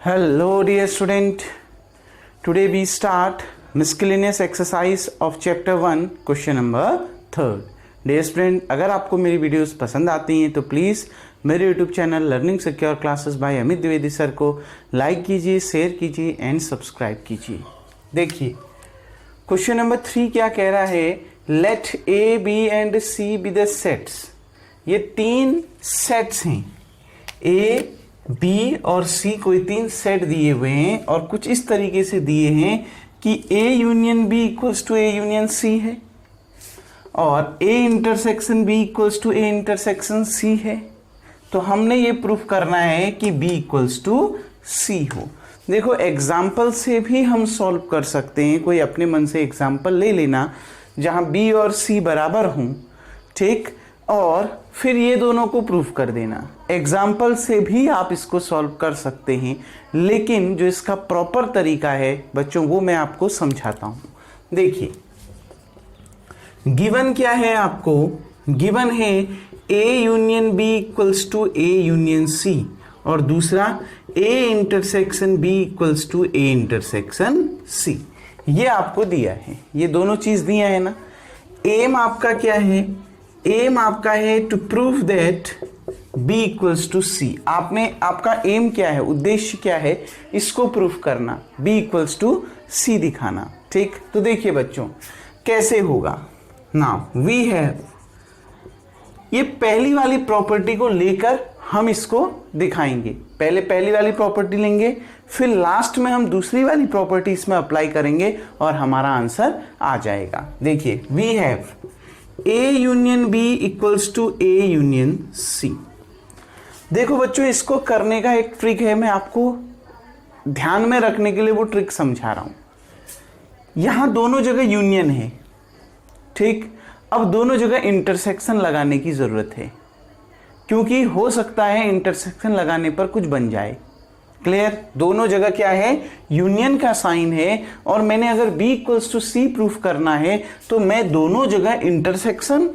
Hello dear student, today we start miscellaneous exercise of chapter 1 question number 3rd. Dear student, अगर आपको मेरी videos पसंद आती हैं तो प्लीज़ मेरे YouTube channel learning secure classes by Amit Dwivedi sir को लाइक कीजिए, शेयर कीजिए एंड सब्सक्राइब कीजिए। देखिए क्वेश्चन नंबर 3 क्या कह रहा है, let a b and c b the sets. ये तीन सेट्स हैं, ए बी और सी कोई तीन सेट दिए हुए हैं और कुछ इस तरीके से दिए हैं कि A union B equals to A union C है और A intersection B equals to A intersection C है। तो हमने ये प्रूफ करना है कि बी इक्वल्स टू सी हो। देखो एग्जाम्पल से भी हम सॉल्व कर सकते हैं, कोई अपने मन से एग्जाम्पल ले लेना जहां बी और सी बराबर हों, ठीक, और फिर ये दोनों को प्रूफ कर देना। एग्जाम्पल से भी आप इसको सॉल्व कर सकते हैं, लेकिन जो इसका प्रॉपर तरीका है बच्चों वो मैं आपको समझाता हूं। देखिए गिवन क्या है, आपको गिवन है A union B equals to A union C और दूसरा A intersection B equals to A intersection C. ये आपको दिया है, ये दोनों चीज दिया है ना। एम आपका क्या है, एम आपका है to prove that B equals to C. आपका एम क्या है, उद्देश्य क्या है, इसको प्रूफ करना, बी इक्वल्स टू सी दिखाना, ठीक। तो देखिए बच्चों कैसे होगा। नाउ वी हैव, ये पहली वाली प्रॉपर्टी को लेकर हम इसको दिखाएंगे। पहले पहली वाली प्रॉपर्टी लेंगे, फिर लास्ट में हम दूसरी वाली प्रॉपर्टी इसमें अप्लाई करेंगे और हमारा आंसर आ जाएगा। देखिए we have A union B equals to A union C. देखो बच्चों इसको करने का एक ट्रिक है, मैं आपको ध्यान में रखने के लिए वो ट्रिक समझा रहा हूं। यहां दोनों जगह यूनियन है, ठीक। अब दोनों जगह इंटरसेक्शन लगाने की जरूरत है, क्योंकि हो सकता है इंटरसेक्शन लगाने पर कुछ बन जाए। क्लियर, दोनों जगह क्या है, यूनियन का साइन है और मैंने अगर b equals to C proof करना है तो मैं दोनों जगह इंटरसेक्शन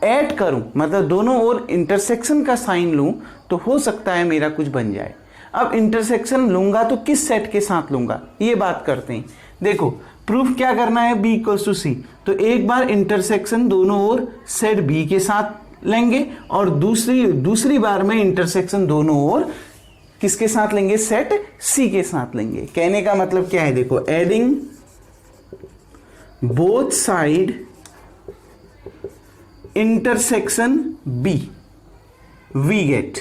ऐड करूं, मतलब दोनों ओर इंटरसेक्शन का साइन लूं तो हो सकता है मेरा कुछ बन जाए। अब इंटरसेक्शन लूंगा तो किस सेट के साथ लूंगा, ये बात करते हैं। देखो प्रूफ क्या करना है, b इक्वल्स टू सी, तो एक बार इंटरसेक्शन दोनों ओर सेट b के साथ लेंगे और दूसरी बार में इंटरसेक्शन दोनों ओर किसके साथ लेंगे, सेट सी के साथ लेंगे। कहने का मतलब क्या है, देखो adding both side intersection B we get,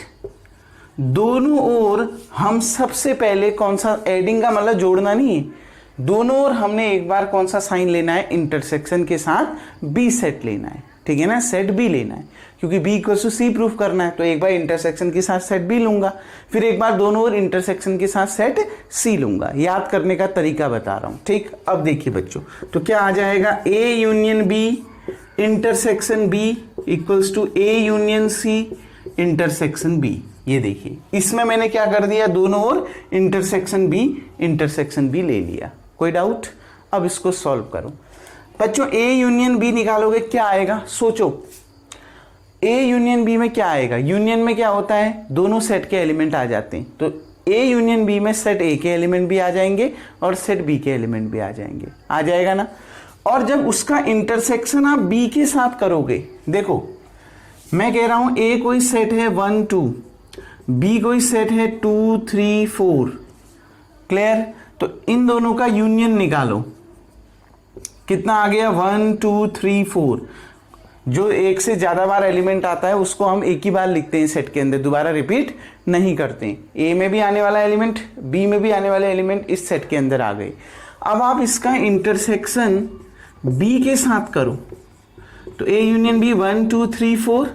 दोनों ओर हम सबसे पहले कौन सा, एडिंग का मतलब जोड़ना नहीं है, दोनों ओर हमने एक बार कौन सा साइन लेना है, इंटरसेक्शन के साथ बी सेट लेना है, ठीक है ना, सेट बी लेना है, क्योंकि b equals to C proof करना है। तो एक बार इंटरसेक्शन के साथ सेट बी लूंगा, फिर एक बार दोनों ओर इंटरसेक्शन के साथ सेट सी लूंगा। याद करने का तरीका बता रहा हूं, ठीक। अब देखिए बच्चों तो क्या आ जाएगा, a union b intersection b equals to a union c intersection b। ये देखिए इसमें मैंने क्या कर दिया, दोनों ओर इंटरसेक्शन b ले लिया। कोई डाउट? अब इसको सॉल्व करो बच्चों। a यूनियन b निकालोगे क्या आएगा, सोचो। a यूनियन b में क्या आएगा, यूनियन में क्या होता है, दोनों सेट के एलिमेंट आ जाते हैं, तो a यूनियन b में सेट a के एलिमेंट भी आ जाएंगे और सेट b के एलिमेंट भी आ जाएंगे, आ जाएगा ना। और जब उसका इंटरसेक्शन आप b के साथ करोगे, देखो मैं कह रहा हूं a कोई सेट है 1 2, b कोई सेट है 2 3 4, क्लियर। तो इन दोनों का यूनियन निकालो, कितना आ गया, 1 2 3 4। जो एक से ज्यादा बार एलिमेंट आता है उसको हम एक ही बार लिखते हैं सेट के अंदर, दोबारा रिपीट नहीं करते हैं। ए में भी आने वाला एलिमेंट, बी में भी आने वाले एलिमेंट इस सेट के अंदर आ गए। अब आप इसका इंटरसेक्शन बी के साथ करो, तो A union B 1 2 3 4,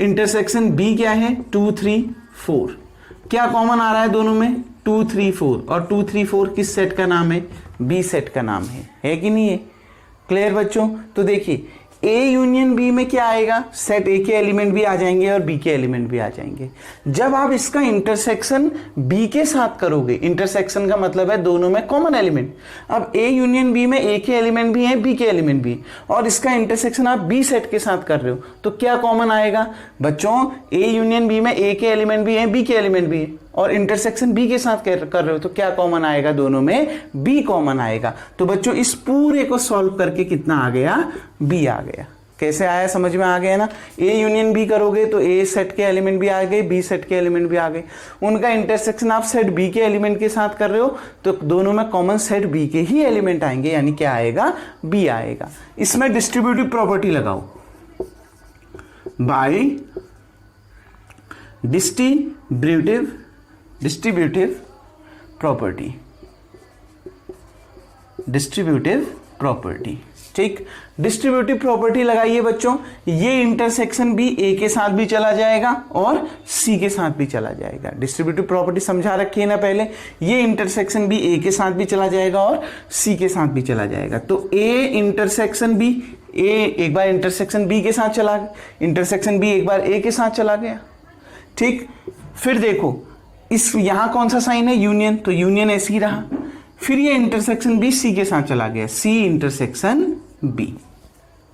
intersection B क्या है 2 3 4। क्या कॉमन आ रहा है दोनों में, 2 3 4, और 2 3 4 किस सेट का नाम है, बी सेट का नाम है कि नहीं है। क्लियर बच्चों? तो देखिए ए यूनियन बी में क्या आएगा, सेट ए के एलिमेंट भी आ जाएंगे और बी के एलिमेंट भी आ जाएंगे। जब आप इसका इंटरसेक्शन बी के साथ करोगे, इंटरसेक्शन का मतलब है दोनों में कॉमन एलिमेंट। अब ए यूनियन बी में ए के एलिमेंट भी हैं, बी के एलिमेंट भी, और इसका इंटरसेक्शन आप बी सेट के साथ कर रहे हो, तो क्या कॉमन आएगा बच्चों, ए यूनियन बी में ए के एलिमेंट भी हैं, बी के एलिमेंट भी है, और इंटरसेक्शन बी के साथ कर रहे हो तो क्या कॉमन आएगा, दोनों में बी कॉमन आएगा। तो बच्चों इस पूरे को सॉल्व करके कितना आ गया, बी आ गया। कैसे आया, समझ में आ गया ना। ए यूनियन बी करोगे तो ए सेट के एलिमेंट भी आ गए, बी सेट के एलिमेंट भी आ गए, उनका इंटरसेक्शन आप सेट बी के एलिमेंट के साथ कर रहे हो तो दोनों में कॉमन सेट बी के ही एलिमेंट आएंगे, यानी क्या आएगा, बी आएगा। इसमें डिस्ट्रीब्यूटिव प्रॉपर्टी लगाओ, बाय डिस्ट्रीब्यूटिव प्रॉपर्टी, ठीक। डिस्ट्रीब्यूटिव प्रॉपर्टी लगाइए बच्चों, ये इंटरसेक्शन भी ए के साथ भी चला जाएगा और सी के साथ भी चला जाएगा। डिस्ट्रीब्यूटिव प्रॉपर्टी समझा रखी है ना पहले, ये इंटरसेक्शन भी ए के साथ भी चला जाएगा और सी के साथ भी चला जाएगा। तो ए इंटरसेक्शन बी, ए एक बार इंटरसेक्शन बी के साथ चला गया, इंटरसेक्शन बी एक बार ए के साथ चला गया, ठीक। फिर देखो इस यहां कौन सा साइन है, यूनियन, तो यूनियन ऐसे ही रहा। फिर ये इंटरसेक्शन बी सी के साथ चला गया, सी इंटरसेक्शन बी।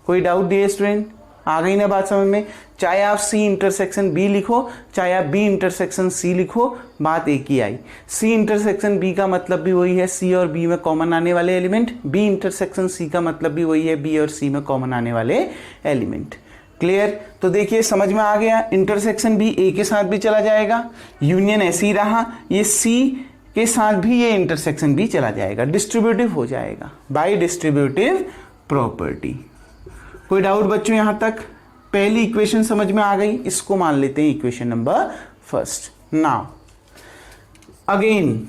कोई डाउट डियर स्टूडेंट, आ गई ना बात समझ में। चाहे आप सी इंटरसेक्शन बी लिखो, चाहे आप बी इंटरसेक्शन सी लिखो, बात एक ही आई। सी इंटरसेक्शन बी का मतलब भी वही है, सी और बी में कॉमन आने वाले एलिमेंट। बी इंटरसेक्शन सी का मतलब भी वही है, बी और सी में कॉमन आने वाले एलिमेंट। क्लियर। तो देखिए समझ में आ गया, इंटरसेक्शन बी ए के साथ भी चला जाएगा, यूनियन ऐसे ही रहा, ये सी के साथ भी ये इंटरसेक्शन भी चला जाएगा, डिस्ट्रीब्यूटिव हो जाएगा बाय डिस्ट्रीब्यूटिव प्रॉपर्टी। कोई डाउट बच्चों यहां तक? पहली इक्वेशन समझ में आ गई, इसको मान लेते हैं equation number first. Now again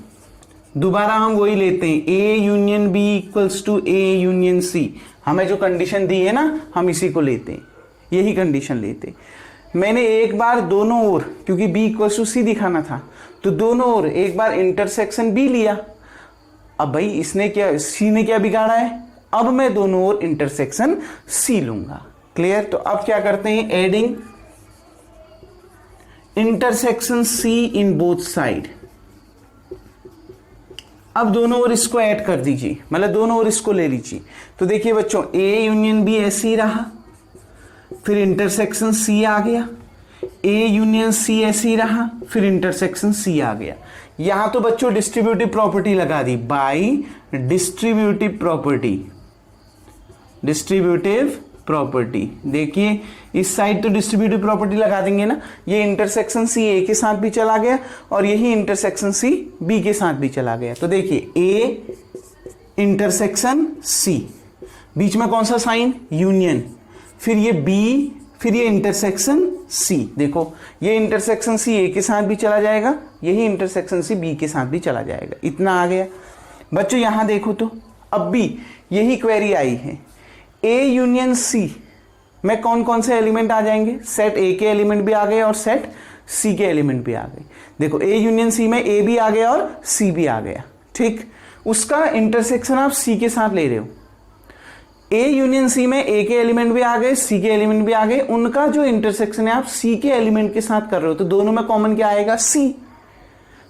दोबारा हम वही लेते हैं, A union B equals to A union C. हमें जो कंडीशन दी है ना, हम इसी को लेते हैं, यही कंडीशन लेते। मैंने एक बार दोनों ओर, क्योंकि बी इक्वल्स टू सी दिखाना था, तो दोनों ओर एक बार इंटरसेक्शन बी लिया। अब भाई इसने क्या, सी ने क्या बिगाड़ा है, अब मैं दोनों ओर इंटरसेक्शन सी लूंगा। क्लियर। तो अब क्या करते हैं, adding intersection C in both side. अब दोनों ओर इसको ऐड कर दीजिए, मतलब दोनों ओर इसको ले लीजिए। तो देखिए बच्चों, ए यूनियन बी ऐसे ही रहा, फिर इंटरसेक्शन सी आ गया, ए यूनियन सी ऐसे ही रहा, फिर इंटरसेक्शन सी आ गया। यहां तो बच्चों डिस्ट्रीब्यूटिव प्रॉपर्टी लगा दी, बाय डिस्ट्रीब्यूटिव प्रॉपर्टी। देखिए इस साइड तो डिस्ट्रीब्यूटिव प्रॉपर्टी लगा देंगे ना, ये इंटरसेक्शन सी ए के साथ भी चला गया और यही इंटरसेक्शन सी बी के साथ भी चला गया। तो देखिए ए इंटरसेक्शन सी, बीच में कौन सा साइन, यूनियन, फिर ये बी, फिर ये इंटरसेक्शन सी। देखो ये इंटरसेक्शन सी ए के साथ भी चला जाएगा, यही इंटरसेक्शन सी बी के साथ भी चला जाएगा। इतना आ गया बच्चों। यहां देखो तो अब भी यही क्वेरी आई है, ए यूनियन सी में कौन कौन से एलिमेंट आ जाएंगे, सेट ए के एलिमेंट भी आ गए और सेट सी के एलिमेंट भी आ गए। देखो ए यूनियन सी में ए भी आ गया और सी भी आ गया, ठीक। उसका इंटरसेक्शन आप सी के साथ ले रहे हो, ए यूनियन सी में ए के एलिमेंट भी आ गए, सी के एलिमेंट भी आ गए, उनका जो इंटरसेक्शन है आप सी के एलिमेंट के साथ कर रहे हो, तो दोनों में कॉमन क्या आएगा, सी।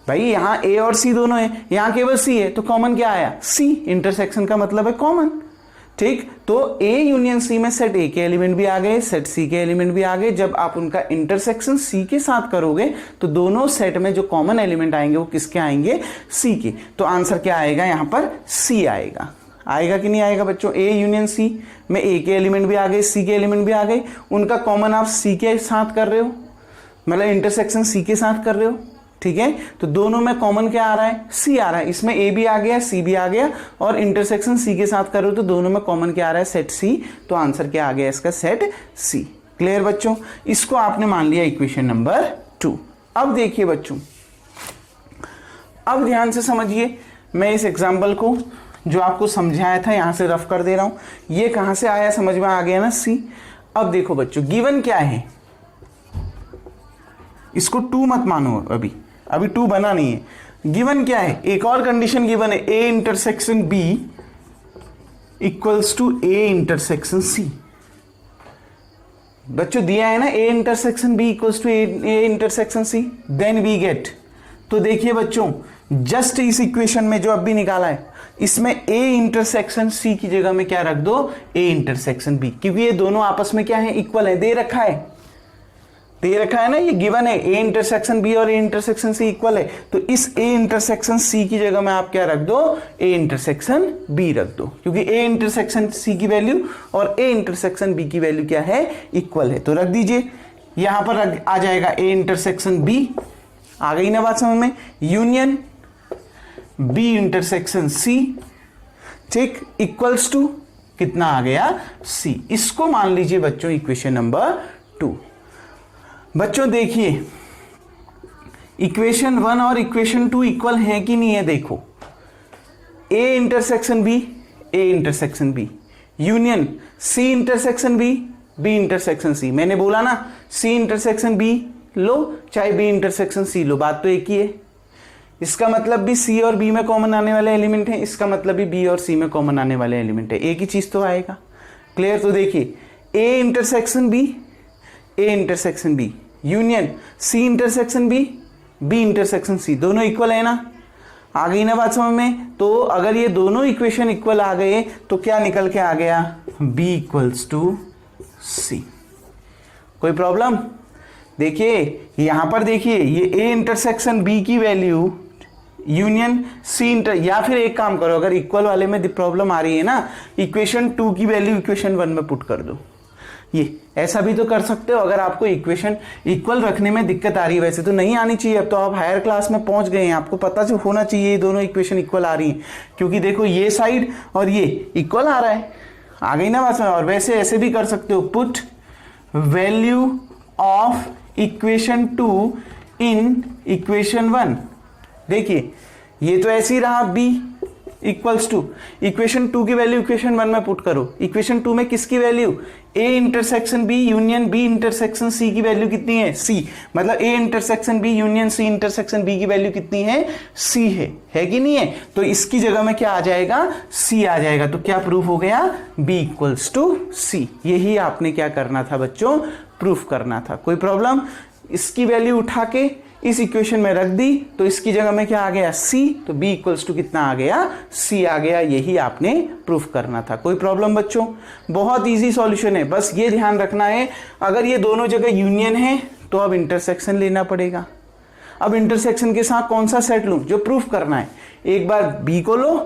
भाई यहां ए और सी दोनों है, यहां केवल सी है, तो कॉमन क्या आया, सी। इंटरसेक्शन का मतलब है कॉमन, ठीक। तो ए यूनियन सी में सेट ए के एलिमेंट भी आ गए, सेट सी के एलिमेंट भी आ गए। जब आप उनका इंटरसेक्शन सी के साथ करोगे तो दोनों सेट में जो कॉमन एलिमेंट आएंगे वो किसके आएंगे, सी के। तो आंसर क्या आएगा, यहां पर सी आएगा। आएगा कि नहीं आएगा बच्चों, ए यूनियन सी में ए के एलिमेंट भी आ गए, सी के एलिमेंट भी आ गए, उनका कॉमन आप सी के साथ कर रहे हो, मतलब इंटरसेक्शन सी के साथ कर रहे हो, ठीक है। तो दोनों में कॉमन क्या आ रहा है, सी आ रहा है। इसमें ए भी आ गया, सी भी आ गया और इंटरसेक्शन सी के साथ कर रहे हो तो दोनों में कॉमन क्या आ रहा है, सेट सी। तो आंसर क्या आ गया इसका, सेट सी। क्लियर बच्चों, इसको आपने मान लिया इक्वेशन नंबर 2। अब देखिए बच्चों, अब ध्यान से समझिए, मैं इस एग्जाम्पल को जो आपको समझाया था यहां से रफ कर दे रहा हूं। ये कहां से आया, समझ में आ गया ना, सी। अब देखो बच्चों, गिवन क्या है, इसको 2 मत मानो, अभी 2 बना नहीं है। गिवन क्या है, एक और कंडीशन गिवन है, A intersection B equals to A intersection C. बच्चों दिया है ना, A intersection B equals to A intersection C, then we get. तो देखिए बच्चों, जस्ट इस इक्वेशन में जो अभी निकाला है, इसमें ए इंटरसेक्शन सी की जगह में क्या रख दो, ए इंटरसेक्शन बी, क्योंकि ये दोनों आपस में क्या है, इक्वल है, दे रखा है। दे रखा है ना, ये गिवन है ए इंटरसेक्शन बी और ए इंटरसेक्शन सी इक्वल है, तो इस ए इंटरसेक्शन सी की जगह में आप क्या रख दो, ए इंटरसेक्शन बी रख दो, क्योंकि ए इंटरसेक्शन सी की वैल्यू और ए इंटरसेक्शन बी की वैल्यू क्या है, इक्वल है। तो रख दीजिए, यहां पर आ जाएगा ए इंटरसेक्शन बी, आ गई ना बात समझ में, यूनियन बी इंटरसेक्शन सी, ठीक, इक्वल्स टू कितना आ गया, सी। इसको मान लीजिए बच्चों इक्वेशन नंबर 2। बच्चों देखिए, इक्वेशन 1 और इक्वेशन 2 इक्वल है कि नहीं है, देखो A intersection B, A intersection B, union C intersection B, B intersection C. मैंने बोला ना सी इंटरसेक्शन बी लो चाहे बी इंटरसेक्शन सी लो, बात तो एक ही है। इसका मतलब भी सी और बी में कॉमन आने वाले एलिमेंट है, इसका मतलब भी बी और सी में कॉमन आने वाले एलिमेंट है, एक ही चीज तो आएगा। क्लियर? तो देखिए A intersection B, A intersection B, union C intersection B, B intersection C, दोनों इक्वल है ना, आ गई ना बात समझ में। तो अगर ये दोनों इक्वेशन इक्वल आ गए तो क्या निकल के आ गया, बी इक्वल्स टू सी। कोई प्रॉब्लम? देखिए यहां पर देखिए, ये ए इंटरसेक्शन बी की वैल्यू यूनियन सी इंटर, या फिर एक काम करो, अगर इक्वल वाले में प्रॉब्लम आ रही है ना, इक्वेशन 2 की वैल्यू इक्वेशन 1 में पुट कर दो। ये ऐसा भी तो कर सकते हो, अगर आपको इक्वेशन इक्वल रखने में दिक्कत आ रही है। वैसे तो नहीं आनी चाहिए, अब तो आप हायर क्लास में पहुंच गए हैं, आपको पता जो होना चाहिए ये दोनों इक्वेशन इक्वल आ रही हैं, क्योंकि देखो ये साइड और ये इक्वल आ रहा है, आ गई ना बात में। और वैसे ऐसे भी कर सकते हो, put value of equation 2 in equation 1। देखिए ये तो ऐसे ही रहा, बी इक्वल्स टू इक्वेशन 2 की वैल्यू इक्वेशन 1 में पुट करो। इक्वेशन 2 में किसकी value, A intersection B union B intersection C की वैल्यू कितनी है, सी, मतलब A intersection B union C intersection B की वैल्यू कितनी है, सी है कि नहीं है। तो इसकी जगह में क्या आ जाएगा, सी आ जाएगा। तो क्या प्रूफ हो गया, बी इक्वल्स टू सी। यही आपने क्या करना था बच्चों, प्रूफ करना था। कोई प्रॉब्लम? इसकी वैल्यू उठा के इस इक्वेशन में रख दी तो इसकी जगह में क्या आ गया, सी, तो b इक्वल्स टू कितना आ गया, c आ गया। यही आपने प्रूफ करना था। कोई प्रॉब्लम बच्चों? बहुत इजी सॉल्यूशन है, बस ये ध्यान रखना है, अगर ये दोनों जगह यूनियन है तो अब इंटरसेक्शन लेना पड़ेगा। अब इंटरसेक्शन के साथ कौन सा सेट लूं, जो प्रूफ करना है, एक बार b को लो,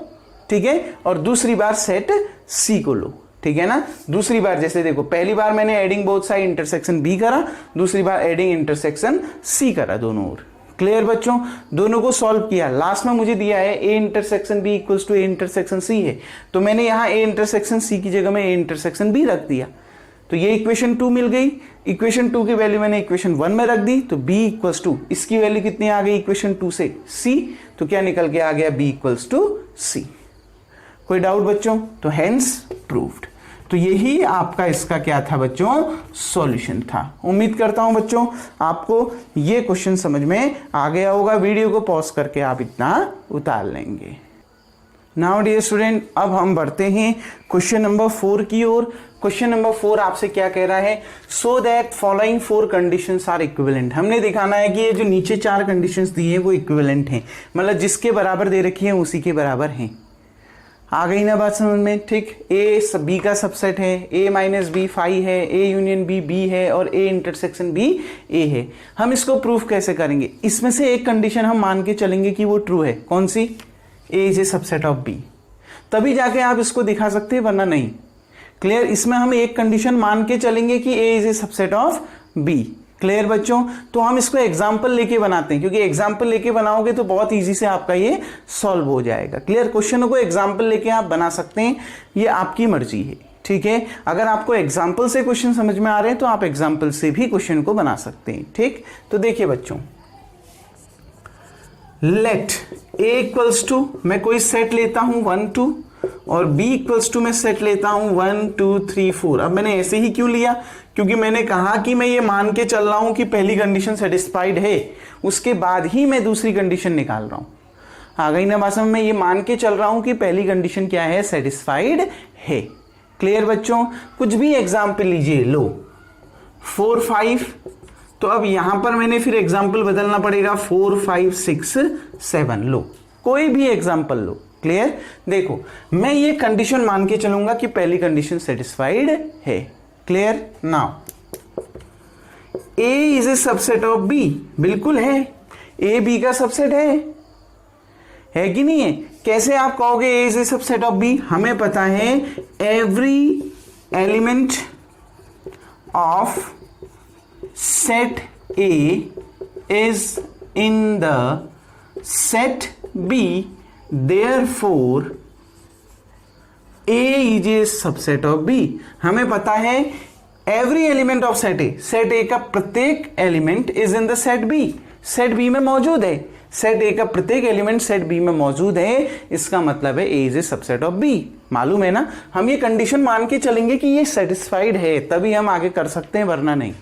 ठीक है, और दूसरी बार सेट c को लो, ठीक है ना। दूसरी बार जैसे देखो, पहली बार मैंने adding both side intersection B करा, दूसरी बार एडिंग इंटरसेक्शन सी करा, दोनों ओर। क्लियर बच्चों? दोनों को सॉल्व किया, लास्ट में मुझे दिया है A intersection B equals to A intersection C है, तो मैंने यहां ए इंटरसेक्शन सी की जगह में ए इंटरसेक्शन बी रख दिया, तो ये इक्वेशन 2 मिल गई। इक्वेशन 2 की वैल्यू मैंने इक्वेशन 1 में रख दी, तो b इक्वल्स टू, इसकी वैल्यू कितनी आ गई इक्वेशन 2 से, c, तो क्या निकल के आ गया, b इक्वल्स टू c। कोई डाउट बच्चों? तो हेंस प्रूव्ड। तो यही आपका इसका क्या था बच्चों, सॉल्यूशन था। उम्मीद करता हूं बच्चों आपको ये क्वेश्चन समझ में आ गया होगा। वीडियो को पॉज करके आप इतना उतार लेंगे। नाउ डियर स्टूडेंट, अब हम बढ़ते हैं क्वेश्चन नंबर 4 की ओर। क्वेश्चन नंबर 4 आपसे क्या कह रहा है, so that following 4 conditions are equivalent. हमने दिखाना है कि ये जो नीचे 4 कंडीशंस दी है वो इक्विवेलेंट हैं, मतलब जिसके बराबर दे रखी है उसी के बराबर हैं। आ गई ना बात समझ में? ठीक, ए बी का सबसेट है, ए माइनस बी फाई है, ए यूनियन बी बी है, और ए इंटरसेक्शन बी ए है। हम इसको प्रूफ कैसे करेंगे, इसमें से एक कंडीशन हम मान के चलेंगे कि वो ट्रू है, कौन सी, A is a subset of B, तभी जाके आप इसको दिखा सकते हैं, वरना नहीं। क्लियर? इसमें हम एक कंडीशन मान के चलेंगे कि A is a subset of B. Clear बच्चों? तो हम इसको एग्जाम्पल लेके बनाते हैं, क्योंकि एग्जाम्पल लेके बनाओगे तो बहुत इजी से आपका ये सॉल्व हो जाएगा। क्लियर? क्वेश्चनों को एग्जाम्पल लेके आप बना सकते हैं, ये आपकी मर्जी है, ठीक है। अगर आपको एग्जाम्पल से क्वेश्चन समझ में आ रहे हैं तो आप एग्जाम्पल से भी क्वेश्चन को बना सकते हैं, ठीक। तो देखिए बच्चों, लेट ए इक्वल्स टू, मैं कोई सेट लेता हूं 1 2, और b इक्वल्स टू मैं सेट लेता हूं 1 2 3 4। अब मैंने ऐसे ही क्यों लिया, क्योंकि मैंने कहा कि मैं ये मान के चल रहा हूं कि पहली कंडीशन सेटिस्फाइड है, उसके बाद ही मैं दूसरी कंडीशन निकाल रहा हूं। आ गई ना बात समझ में? ये मान के चल रहा हूं कि पहली कंडीशन क्या है, सेटिस्फाइड है। क्लियर बच्चों? कुछ भी एग्जाम्पल लीजिए, लो 4 5, तो अब यहां पर मैंने फिर एग्जाम्पल बदलना पड़ेगा, 4 5 6 7, लो कोई भी एग्जाम्पल लो। क्लियर? देखो मैं ये कंडीशन मान के चलूंगा कि पहली कंडीशन सेटिस्फाइड है। Clear? Now A is a subset of B, बिल्कुल है, A B का सबसेट है कि नहीं है? कैसे आप कहोगे A is a subset of B? हमें पता है every element of set A is in the set B, therefore A is a subset of B. हमें पता है every element of set A का प्रत्येक element is in the set B, set B में मौजूद है, सेट A का प्रत्येक एलिमेंट सेट B में मौजूद है, इसका मतलब है A is a subset of B। मालूम है ना? हम ये कंडीशन मान के चलेंगे कि ये सेटिस्फाइड है, तभी हम आगे कर सकते हैं, वरना नहीं।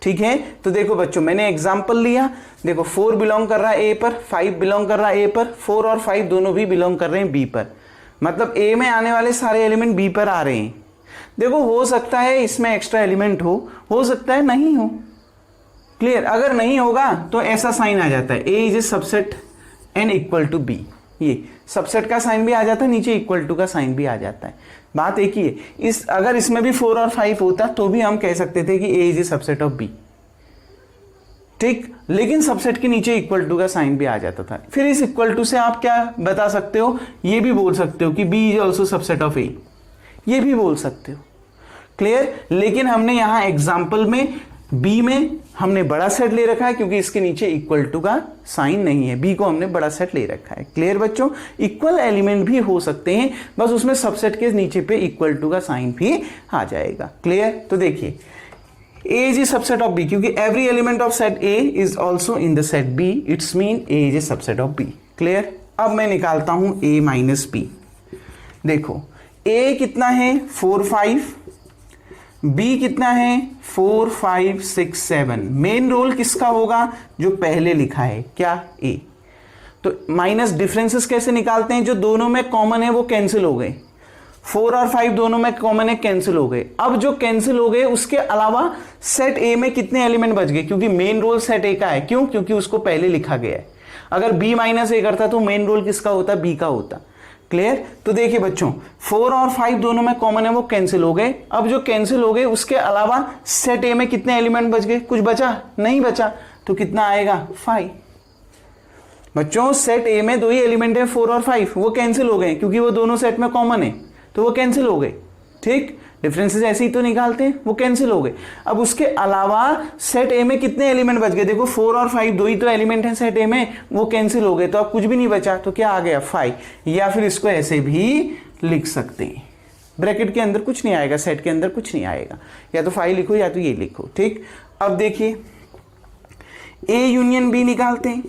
ठीक है, तो देखो बच्चों, मैंने एग्जांपल लिया, देखो 4 बिलोंग कर रहा है A पर, 5 बिलोंग कर रहा है A पर, 4 और 5 दोनों भी बिलोंग कर रहे हैं B पर, मतलब A में आने वाले सारे एलिमेंट B पर आ रहे हैं। देखो हो सकता है इसमें एक्स्ट्रा एलिमेंट हो सकता है नहीं हो। क्लियर? अगर नहीं होगा तो ऐसा साइन आ जाता है, A is a subset and equal to B, ये सबसेट का साइन भी आ जाता है, नीचे इक्वल टू का साइन भी आ जाता है, बात एक ही है। अगर इसमें भी 4 और 5 होता तो भी हम कह सकते थे कि A is a subset of B, ठीक, लेकिन सबसेट के नीचे इक्वल टू का साइन भी आ जाता था। फिर इस इक्वल टू से आप क्या बता सकते हो? ये भी बोल सकते हो कि B is also subset of A, ये भी बोल सकते हो। क्लियर? लेकिन हमने यहां एग्जाम्पल में B में हमने बड़ा सेट ले रखा है क्योंकि इसके नीचे इक्वल टू का साइन नहीं है, B को हमने बड़ा सेट ले रखा है। क्लियर बच्चों? इक्वल एलिमेंट भी हो सकते हैं, बस उसमें सबसेट के नीचे पे इक्वल टू का साइन भी आ जाएगा। क्लियर? तो देखिए A is a subset of B, क्योंकि every element of set A is also in the set B, it's mean A is a subset of B. Clear? अब मैं निकालता हूं A minus B। देखो A कितना है 4 5, B कितना है 4 5 6 7। मेन रोल किसका होगा? जो पहले लिखा है, क्या? A। तो माइनस डिफरेंसेस कैसे निकालते हैं? जो दोनों में कॉमन है वो कैंसिल हो गए, 4 और 5 दोनों में कॉमन है, कैंसिल हो गए। अब जो कैंसिल हो गए उसके अलावा सेट A में कितने एलिमेंट बच गए? क्योंकि मेन रोल सेट A का है, क्यों? क्योंकि उसको पहले लिखा गया है। अगर B माइनस A करता तो मेन रोल किसका होता? B का होता। क्लियर? तो देखिए बच्चों 4 और 5 दोनों में कॉमन है, वो कैंसिल हो गए। अब जो कैंसिल हो गए उसके अलावा सेट A में कितने एलिमेंट बच गए? कुछ बचा? नहीं बचा, तो कितना आएगा? 5। बच्चों सेट A में 2 ही एलिमेंट है 4 और 5, वो कैंसिल हो गए क्योंकि वो दोनों सेट में कॉमन है, तो वो कैंसिल हो गए। ठीक, डिफरेंसेस ऐसे ही तो निकालते हैं, वो कैंसिल हो गए। अब उसके अलावा सेट A में कितने एलिमेंट बच गए? देखो 4 और 5 2 ही तो एलिमेंट हैं सेट A में, वो कैंसिल हो गए, तो अब कुछ भी नहीं बचा, तो क्या आ गया? 5। या फिर इसको ऐसे भी लिख सकते हैं, ब्रैकेट के अंदर कुछ नहीं आएगा, सेट के अंदर कुछ नहीं आएगा, या तो 5 लिखो या तो ये लिखो। ठीक, अब देखिए A यूनियन B निकालते हैं।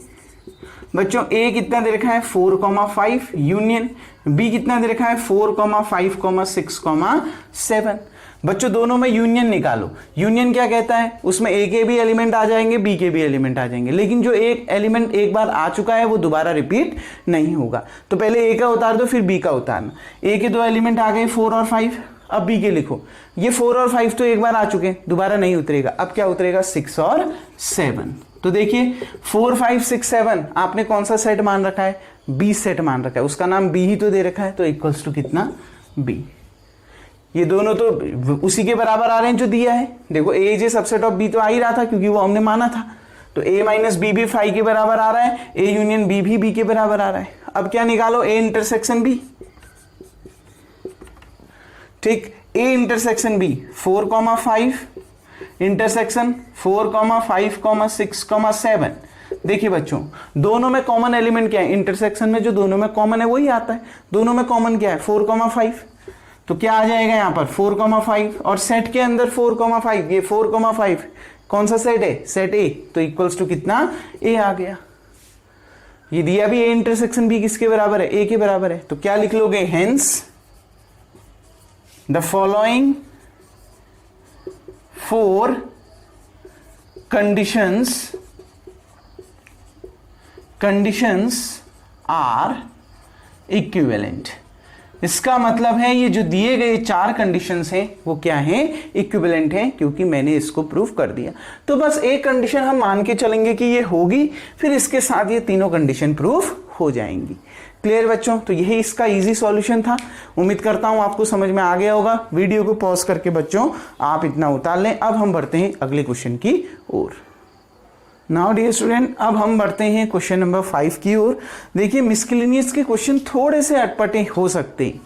बच्चों A कितना दे रखा है 4, 5 यूनियन B कितना दे रखा है 4, 5, 6, 7। बच्चों दोनों में यूनियन निकालो। यूनियन क्या कहता है? उसमें A के भी एलिमेंट आ जाएंगे, B के भी एलिमेंट आ जाएंगे, लेकिन जो एक एलिमेंट एक बार आ चुका है वो दोबारा रिपीट नहीं होगा। तो पहले A का उतार दो, फिर B का उतारना। A के 2 एलिमेंट आ गए 4 और 5, अब B के लिखो। ये 4 और 5 तो एक बार आ चुके हैं, दोबारा नहीं उतरेगा। अब क्या उतरेगा? 6 और 7। तो देखिए 4 5 6 7 आपने कौन सा सेट मान रखा है? B सेट मान रखा है, उसका नाम B ही तो दे रखा है, तो इक्वल्स टू कितना? B। ये दोनों तो उसी के बराबर आ रहे हैं जो दिया है। देखो A is a subset of B तो आ ही रहा था क्योंकि वो हमने माना था, तो A माइनस B भी 5 के बराबर आ रहा है, A यूनियन B भी B के बराबर आ रहा है। अब क्या निकालो? A intersection B। ठीक, A इंटरसेक्शन B 4, 5 इंटरसेक्शन 4, 5, 6, 7। देखिए बच्चों दोनों में कॉमन एलिमेंट क्या है? इंटरसेक्शन में जो दोनों में कॉमन है वही आता है। दोनों में कॉमन क्या है? 4, 5। तो क्या आ जाएगा यहाँ पर? 4, 5, और सेट के अंदर 4, 5, ये 4, 5 कौन सा सेट है? सेट A, तो इक्वल्स टू कितना? A आ गया। ये दिया भी A इंटरसेक्शन B किसके बराबर है? A के बराबर है। तो क्या लिख लोगे? Hence the following 4 conditions are equivalent। इसका मतलब है ये जो दिए गए 4 कंडीशंस हैं वो क्या हैं? इक्विवेलेंट हैं, क्योंकि मैंने इसको प्रूव कर दिया। तो बस एक कंडीशन हम मान के चलेंगे कि ये होगी, फिर इसके साथ ये तीनों कंडीशन प्रूफ हो जाएंगी। क्लियर बच्चों? तो यही इसका इजी सॉल्यूशन था। उम्मीद करता हूं आपको समझ में आ गया होगा। वीडियो को पॉज करके बच्चों आप इतना उतार लें। अब हम बढ़ते हैं अगले क्वेश्चन की ओर। नाउ डियर स्टूडेंट, अब हम बढ़ते हैं क्वेश्चन नंबर 5 की ओर। देखिए मिससेलेनियस के क्वेश्चन थोड़े से अटपटे हो सकते हैं।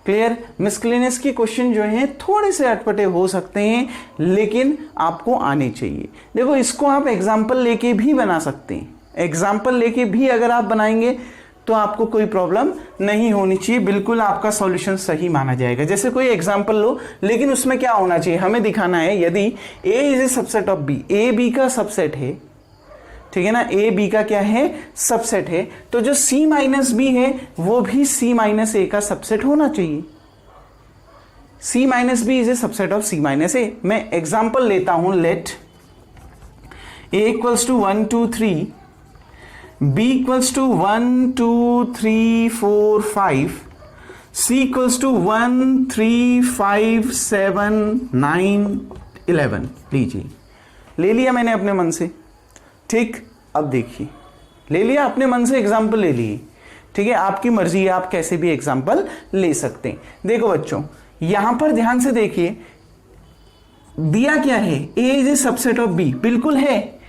क्लियर? मिससेलेनियस के क्वेश्चन जो हैं थोड़े से अटपटे हो सकते हैं, लेकिन आपको आने चाहिए। देखो इसको आप एग्जाम्पल लेके भी बना सकते हैं। एग्जाम्पल लेके भी अगर आप बनाएंगे तो आपको कोई प्रॉब्लम नहीं होनी चाहिए, बिल्कुल आपका सॉल्यूशन सही माना जाएगा। जैसे कोई एग्जाम्पल लो, लेकिन उसमें क्या होना चाहिए, हमें दिखाना है यदि A is a subset of B, A B का सबसेट है, ठीक है ना, A B का क्या है, सबसेट है, तो जो C माइनस B है वो भी C माइनस A का सबसेट होना चाहिए। C minus B is a subset of C minus A। मैं एग्जाम्पल लेता हूं, late A equals to 1 2 3, B equals to 1 2 3 4 5, C equals to 1 3 5 7 9 11। लीजिए, ले लिया मैंने अपने मन से, ठीक। अब देखिए, ले लिया अपने मन से, एग्जाम्पल ले लिए, ठीक है, आपकी मर्जी है, आप कैसे भी एग्जाम्पल ले सकते हैं। देखो बच्चों यहां पर ध्यान से देखिए, दिया क्या है, A is a subset of B, बिल्कुल है।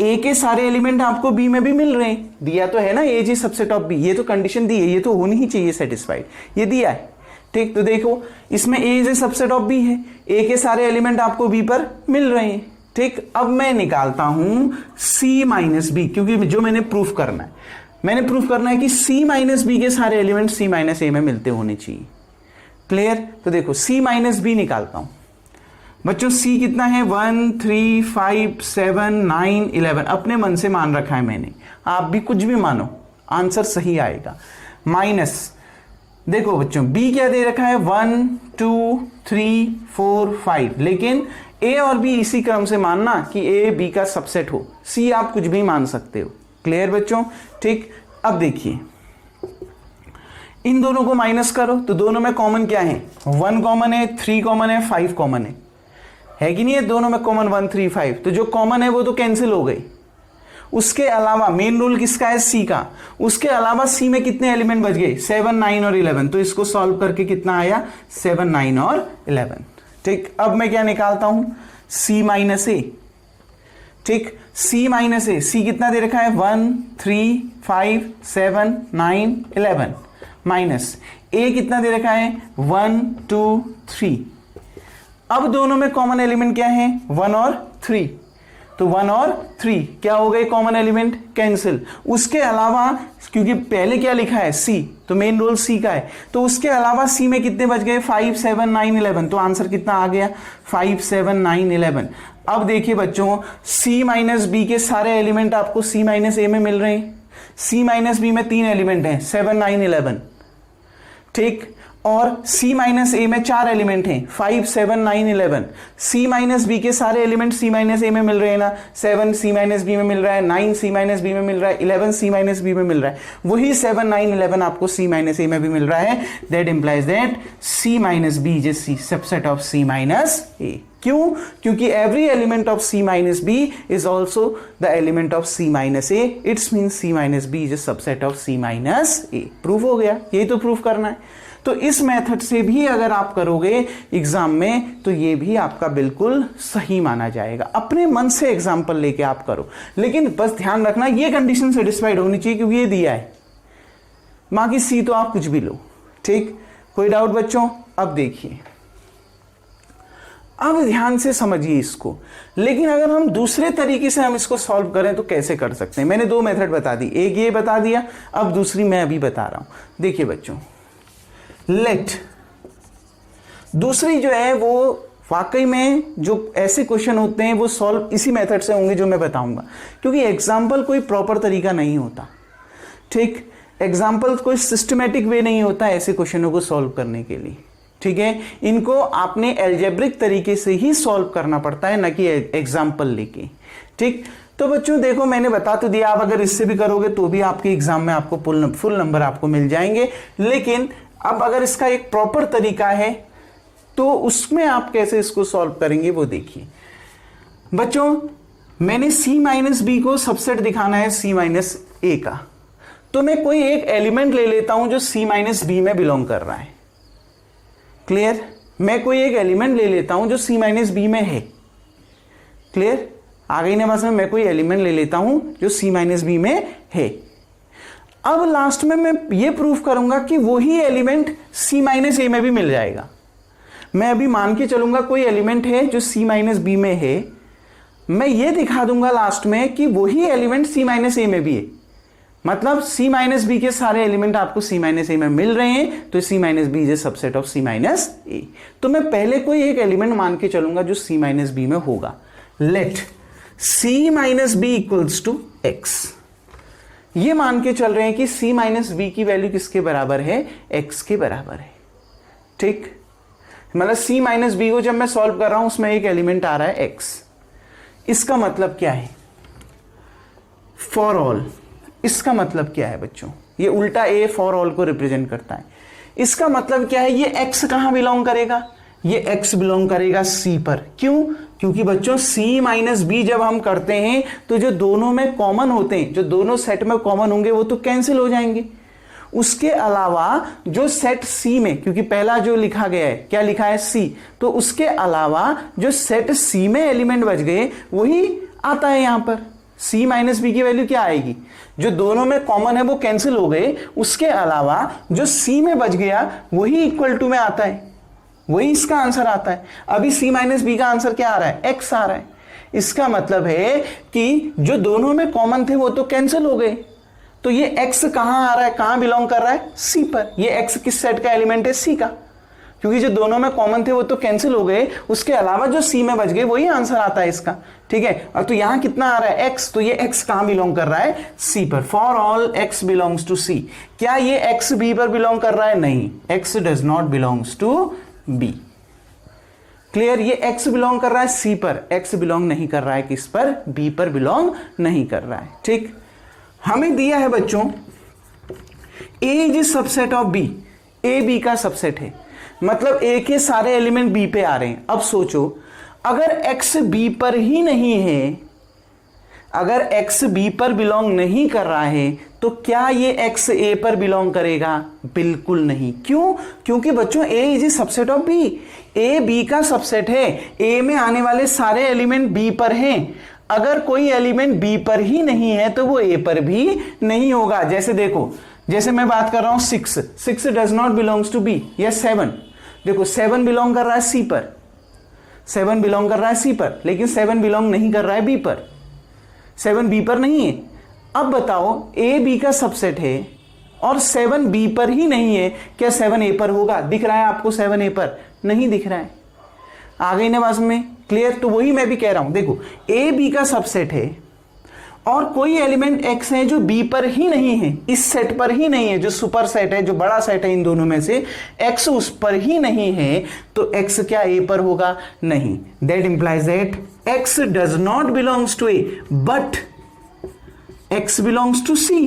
A के सारे एलिमेंट आपको B में भी मिल रहे हैं, दिया तो है ना, A is subset of B, ये तो कंडीशन दी है, ये तो होनी ही चाहिए सेटिस्फाइड, ये दिया है, ठीक। तो देखो इसमें A is subset of B है, A के सारे एलिमेंट आपको B पर मिल रहे हैं, ठीक। अब मैं निकालता हूं C माइनस B, क्योंकि जो मैंने प्रूफ करना है, मैंने प्रूफ करना है कि C माइनस B के सारे एलिमेंट C माइनस A में मिलते होने चाहिए। क्लियर? तो देखो C माइनस B निकालता हूं बच्चों। C कितना है, 1 3 5 7 9 11, अपने मन से मान रखा है मैंने, आप भी कुछ भी मानो, आंसर सही आएगा। माइनस, देखो बच्चों B क्या दे रखा है, 1 2 3 4 5, लेकिन A और B इसी क्रम से मानना कि A B का सबसेट हो, C आप कुछ भी मान सकते हो। क्लियर बच्चों? ठीक। अब देखिए इन दोनों को माइनस करो तो दोनों में कॉमन क्या है, 1 कॉमन है, 3 कॉमन है, 5 कॉमन है कि नहीं है, दोनों में कॉमन 1 3 5, तो जो कॉमन है वो तो कैंसिल हो गई। उसके अलावा मेन रूल किसका है, C का, उसके अलावा C में कितने एलिमेंट बच गए, 7 9 और 11, तो इसको सॉल्व करके कितना आया, 7 9 और 11। ठीक। अब मैं क्या निकालता हूं, C माइनस A, ठीक, C माइनस A, C कितना दे रखा है, 1 3 5 7 9 11, माइनस A कितना दे रखा है, 1 2 3। अब दोनों में कॉमन एलिमेंट क्या है, 1 और 3, तो 1 और 3 क्या हो गए, कॉमन एलिमेंट कैंसिल। उसके अलावा क्योंकि पहले क्या लिखा है, C, तो मेन रोल C का है, तो उसके अलावा C में कितने बच गए, 5 7 9 11, तो आंसर कितना आ गया, 5 7 9 11। अब देखिए बच्चों C माइनस B के सारे एलिमेंट आपको C माइनस A में मिल रहे हैं, C माइनस B में 3 एलिमेंट हैं, 7 9 11, ठीक, और C माइनस A में 4 एलिमेंट हैं, 5 7 9 11। C माइनस B के सारे एलिमेंट C माइनस A में मिल रहे हैं ना, 7 C माइनस B में मिल रहा है, 9 C माइनस B में मिल रहा है, 11 C माइनस B में मिल रहा है, वही 7 9 11 आपको C माइनस A में भी मिल रहा है। That implies that C minus B is C subset of C minus A। क्यों? क्योंकि every element of C minus B is also the element of C minus A, it's mean C minus B is subset of C minus A। Proof हो गया, यही तो proof करना है। तो इस मेथड से भी अगर आप करोगे एग्जाम में तो ये भी आपका बिल्कुल सही माना जाएगा। अपने मन से एग्जाम्पल लेके आप करो, लेकिन बस ध्यान रखना ये कंडीशन सेटिस्फाइड होनी चाहिए क्योंकि ये दिया है, बाकी C तो आप कुछ भी लो। ठीक, कोई डाउट बच्चों? अब देखिए, अब ध्यान से समझिए इसको, लेकिन अगर हम दूसरे तरीके से हम इसको सॉल्व करें तो कैसे कर सकते हैं। मैंने 2 मेथड बता दी, एक ये बता दिया, अब दूसरी मैं अभी बता रहा हूं। देखिए बच्चों, लेट दूसरी जो है वो वाकई में जो ऐसे क्वेश्चन होते हैं वो सॉल्व इसी मेथड से होंगे जो मैं बताऊंगा, क्योंकि एग्जाम्पल कोई प्रॉपर तरीका नहीं होता। ठीक, एग्जाम्पल कोई सिस्टमेटिक वे नहीं होता ऐसे क्वेश्चनों को सॉल्व करने के लिए। ठीक है, इनको आपने एल्जेब्रिक तरीके से ही सॉल्व करना पड़ता है, ना कि एग्जाम्पल लेके। ठीक, तो बच्चों देखो मैंने बता तो दिया, आप अगर इससे भी करोगे तो भी आपके एग्जाम में आपको फुल नंबर आपको मिल जाएंगे, लेकिन अब अगर इसका एक प्रॉपर तरीका है तो उसमें आप कैसे इसको सॉल्व करेंगे वो देखिए। बच्चों मैंने C माइनस B को सबसेट दिखाना है C माइनस A का, तो मैं कोई एक एलिमेंट ले लेता हूं जो C माइनस बी में बिलोंग कर रहा है। क्लियर? मैं कोई एक एलिमेंट ले लेता हूं जो C माइनस बी में है। क्लियर? आ गई ना बस में, मैं कोई एलिमेंट ले लेता हूं जो C माइनस बी में है। अब लास्ट में मैं ये प्रूफ करूंगा कि वही एलिमेंट C माइनस ए में भी मिल जाएगा। मैं अभी मान के चलूंगा कोई एलिमेंट है जो C माइनस बी में है, मैं ये दिखा दूंगा लास्ट में कि वही एलिमेंट C माइनस ए में भी है। मतलब C माइनस बी के सारे एलिमेंट आपको C माइनस ए में मिल रहे हैं, तो C minus B is a subset of C minus A. तो मैं पहले कोई एक एलिमेंट मान के चलूंगा जो C माइनस बी में होगा। Let C minus B equals to X. ये मान के चल रहे हैं कि C माइनस बी की वैल्यू किसके बराबर है? x के बराबर है। ठीक, मतलब C माइनस बी को जब मैं सॉल्व कर रहा हूं उसमें एक एलिमेंट आ रहा है x। इसका मतलब क्या है? For all. इसका मतलब क्या है बच्चों? ये उल्टा a फॉर ऑल को रिप्रेजेंट करता है। इसका मतलब क्या है? ये x कहां बिलोंग करेगा? ये x बिलोंग करेगा C पर। क्यों? क्योंकि बच्चों C माइनस बी जब हम करते हैं तो जो दोनों में कॉमन होते हैं, जो दोनों सेट में कॉमन होंगे वो तो कैंसिल हो जाएंगे। उसके अलावा जो सेट C में, क्योंकि पहला जो लिखा गया है क्या लिखा है? C, तो उसके अलावा जो सेट C में एलिमेंट बच गए वही आता है यहां पर। C माइनस बी की वैल्यू क्या आएगी? जो दोनों में कॉमन है वो कैंसिल हो गए, उसके अलावा जो C में बच गया वही इक्वल टू में आता है, वही इसका आंसर आता है। अभी C माइनस बी का आंसर क्या आ रहा है? x आ रहा है। इसका मतलब है कि जो दोनों में कॉमन थे वो तो कैंसिल हो गए, तो ये x कहां आ रहा है? कहां बिलोंग कर रहा है? C पर। ये x किस सेट का एलिमेंट है? C का। क्योंकि जो दोनों में कॉमन थे वो तो कैंसिल हो गए, उसके अलावा जो C में बच गए वही आंसर आता है इसका। ठीक है, और तो यहां कितना आ रहा है? x, तो ये x कहां बिलोंग कर रहा है? C पर। For all x belongs to C। क्या ये x B पर बिलोंग कर रहा है? नहीं, x does not belongs to B। Clear? ये x बिलोंग कर रहा है C पर, x बिलोंग नहीं कर रहा है किस पर? B पर बिलोंग नहीं कर रहा है। ठीक, हमें दिया है बच्चों A is subset of B। A B का सबसेट है, मतलब A के सारे एलिमेंट B पे आ रहे हैं। अब सोचो, अगर x B पर ही नहीं है, अगर x B पर बिलोंग नहीं कर रहा है, तो क्या ये x A पर बिलोंग करेगा? बिल्कुल नहीं। क्यों? क्योंकि बच्चों A is subset of B। A B का सबसेट है, A में आने वाले सारे एलिमेंट B पर हैं। अगर कोई एलिमेंट B पर ही नहीं है तो वो A पर भी नहीं होगा। जैसे देखो, जैसे मैं बात कर रहा हूं 6 does not belongs to B, या 7। देखो 7 बिलोंग कर रहा है C पर, 7 बिलोंग कर रहा है C पर, लेकिन 7 बिलोंग नहीं कर रहा है B पर, 7 B पर नहीं है। अब बताओ, A B का सबसेट है और 7 B पर ही नहीं है, क्या 7 A पर होगा? दिख रहा है आपको 7 A पर? नहीं दिख रहा है। आ गई ना बात में? क्लियर? तो वही मैं भी कह रहा हूं। देखो A B का सबसेट है और कोई एलिमेंट x है जो B पर ही नहीं है, इस सेट पर ही नहीं है, जो सुपर सेट है, जो बड़ा सेट है इन दोनों में से, x उस पर ही नहीं है, तो x क्या A पर होगा? नहीं। That implies that x does not belongs to A but x belongs to C।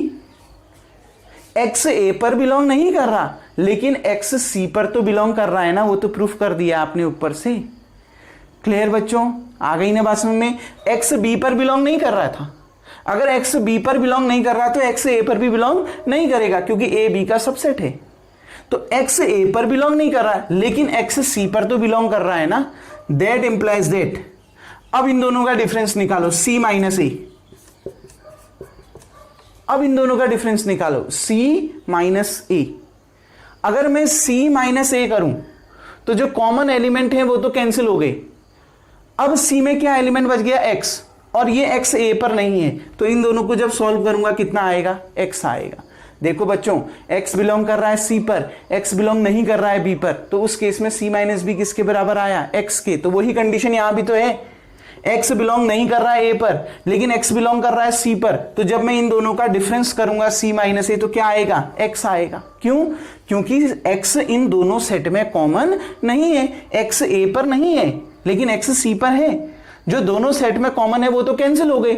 x A पर बिलोंग नहीं कर रहा, लेकिन x C पर तो बिलोंग कर रहा है ना, वो तो प्रूफ कर दिया आपने ऊपर से। क्लियर बच्चों? आ गई ना बात समझ में? x B पर बिलोंग नहीं कर रहा था, अगर x B पर बिलोंग नहीं कर रहा तो x A पर भी बिलोंग नहीं करेगा, क्योंकि A B का सबसेट है। तो x A पर बिलोंग नहीं कर रहा है, लेकिन x C पर तो बिलोंग कर रहा है ना। दैट इंप्लाइज दैट, अब इन दोनों का डिफरेंस निकालो, C माइनस A। अब इन दोनों का डिफरेंस निकालो, C माइनस A। अगर मैं C माइनस A करूं तो जो कॉमन एलिमेंट है वो तो कैंसिल हो गए। अब C में क्या एलिमेंट बच गया? x, और ये x A पर नहीं है, तो इन दोनों को जब सॉल्व करूंगा कितना आएगा? x आएगा। देखो बच्चों, x बिलोंग कर रहा है C पर, x बिलोंग नहीं कर रहा है B पर, तो उस केस में C माइनस बी किसके बराबर आया? x के। तो वही कंडीशन यहां भी तो है, x बिलोंग नहीं कर रहा है A पर, लेकिन x बिलोंग कर रहा है C पर, तो जब मैं इन दोनों का डिफरेंस करूंगा C माइनस A, तो क्या आएगा? x आएगा। क्यों? क्योंकि x इन दोनों सेट में कॉमन नहीं है, x A पर नहीं है लेकिन x C पर है। जो दोनों सेट में कॉमन है वो तो कैंसिल हो गए,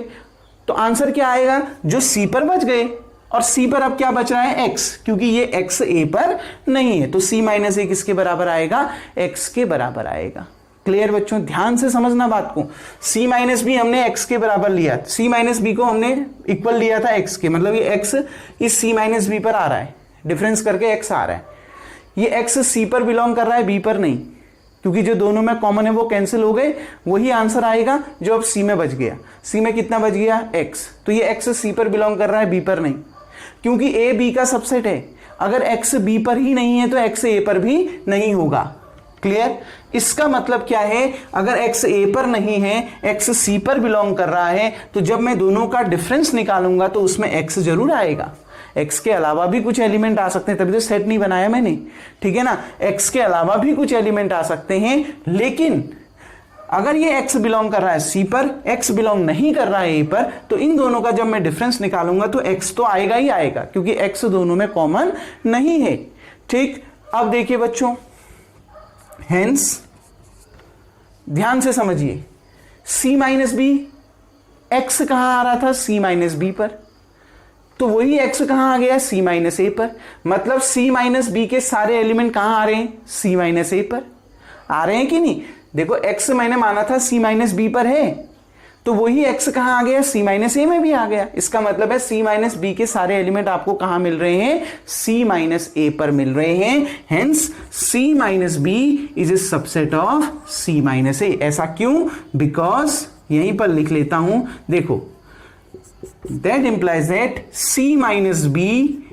तो आंसर क्या आएगा? जो C पर बच गए, और C पर अब क्या बच रहा है? x, क्योंकि ये x A पर नहीं है, तो C माइनस A किसके बराबर आएगा? x के बराबर आएगा। क्लियर बच्चों, ध्यान से समझना बात को। c माइनस बी हमने x के बराबर लिया, c माइनस बी को हमने इक्वल लिया था x के, मतलब ये x इस c माइनस बी पर आ रहा है, डिफरेंस करके x आ रहा है। ये x c पर बिलोंग कर रहा है, b पर नहीं, क्योंकि जो दोनों में कॉमन है वो कैंसिल हो गए, वही आंसर आएगा जो अब c में बच गया। c में कितना बच गया, x, तो ये x c पर बिलोंग कर रहा है, b पर नहीं, क्योंकि a b का सबसेट है। अगर x b पर ही नहीं है तो x a पर भी नहीं होगा। क्लियर, इसका मतलब क्या है, अगर x a पर नहीं है, x c पर बिलोंग कर रहा है, तो जब मैं दोनों का डिफरेंस निकालूंगा तो उसमें x जरूर आएगा। x के अलावा भी कुछ एलिमेंट आ सकते हैं, तभी तो सेट नहीं बनाया मैंने, ठीक है ना। x के अलावा भी कुछ एलिमेंट आ सकते हैं, लेकिन अगर ये x बिलोंग कर रहा है c पर, x बिलोंग नहीं कर रहा है a पर, तो इन दोनों का जब मैं डिफरेंस निकालूंगा तो x तो आएगा ही आएगा, क्योंकि x दोनों में कॉमन नहीं है। ठीक, अब देखिए बच्चों, हेंस ध्यान से समझिए, c माइनस बी, एक्स कहां आ रहा था, c माइनस बी पर, तो वही x कहां आ गया, c माइनस ए पर। मतलब c माइनस बी के सारे एलिमेंट कहां आ रहे हैं, c माइनस ए पर आ रहे हैं कि नहीं। देखो x मैंने माना था c माइनस बी पर है, तो वही x कहां आ गया, c माइनस ए में भी आ गया। इसका मतलब है c माइनस बी के सारे एलिमेंट आपको कहां मिल रहे हैं, c माइनस ए पर मिल रहे हैं। Hence c minus B is a subset of c minus A. ऐसा क्यों, बिकॉज यहीं पर लिख लेता हूं, देखो, that implies that c minus b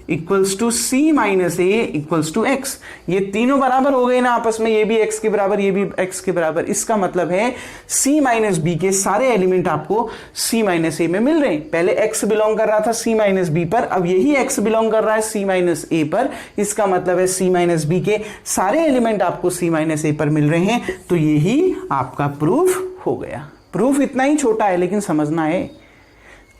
equals to c minus a equals to x। ये तीनों बराबर हो गए ना आपस में, ये भी x के बराबर, ये भी x के बराबर। इसका मतलब है c माइनस बी के सारे एलिमेंट आपको c माइनस ए में मिल रहे हैं। पहले x बिलोंग कर रहा था c माइनस बी पर, अब यही x बिलोंग कर रहा है c माइनस ए पर। इसका मतलब है c माइनस बी के सारे एलिमेंट आपको c माइनस ए पर मिल रहे हैं। तो यही आपका प्रूफ हो गया। प्रूफ इतना ही छोटा है, लेकिन समझना है।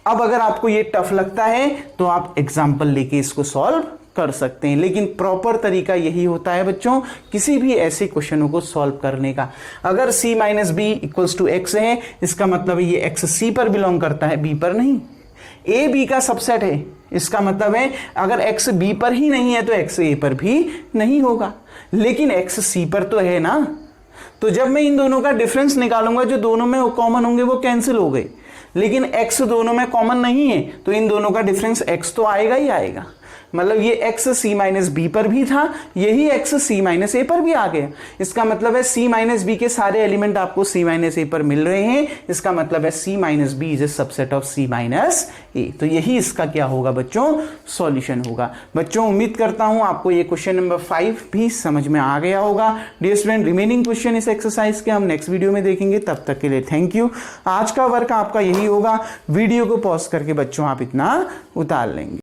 अब अगर आपको ये टफ लगता है तो आप एग्जाम्पल लेके इसको सॉल्व कर सकते हैं, लेकिन प्रॉपर तरीका यही होता है बच्चों किसी भी ऐसे क्वेश्चनों को सॉल्व करने का। अगर c minus B equals to X है, इसका मतलब है ये x c पर बिलोंग करता है, b पर नहीं। a b का सबसेट है, इसका मतलब है अगर x b पर ही नहीं है तो x a पर भी नहीं होगा, लेकिन x c पर तो है ना। तो जब मैं इन दोनों का डिफरेंस निकालूंगा, जो दोनों में कॉमन होंगे वो कैंसिल हो गए, लेकिन x दोनों में कॉमन नहीं है, तो इन दोनों का डिफरेंस x तो आएगा ही आएगा। मतलब ये x c माइनस बी पर भी था, यही x c माइनस ए पर भी आ गया। इसका मतलब है c माइनस बी के सारे एलिमेंट आपको c माइनस ए पर मिल रहे हैं। इसका मतलब है c minus B is a subset of c minus A. तो यही इसका क्या होगा बच्चों, सॉल्यूशन होगा। बच्चों उम्मीद करता हूं आपको ये क्वेश्चन नंबर 5 भी समझ में आ गया होगा। डियर स्टूडेंट, रिमेनिंग क्वेश्चन इस एक्सरसाइज के हम नेक्स्ट वीडियो में देखेंगे। तब तक के लिए थैंक यू। आज का वर्क आपका यही होगा, वीडियो को पॉज करके बच्चों आप इतना उतार लेंगे।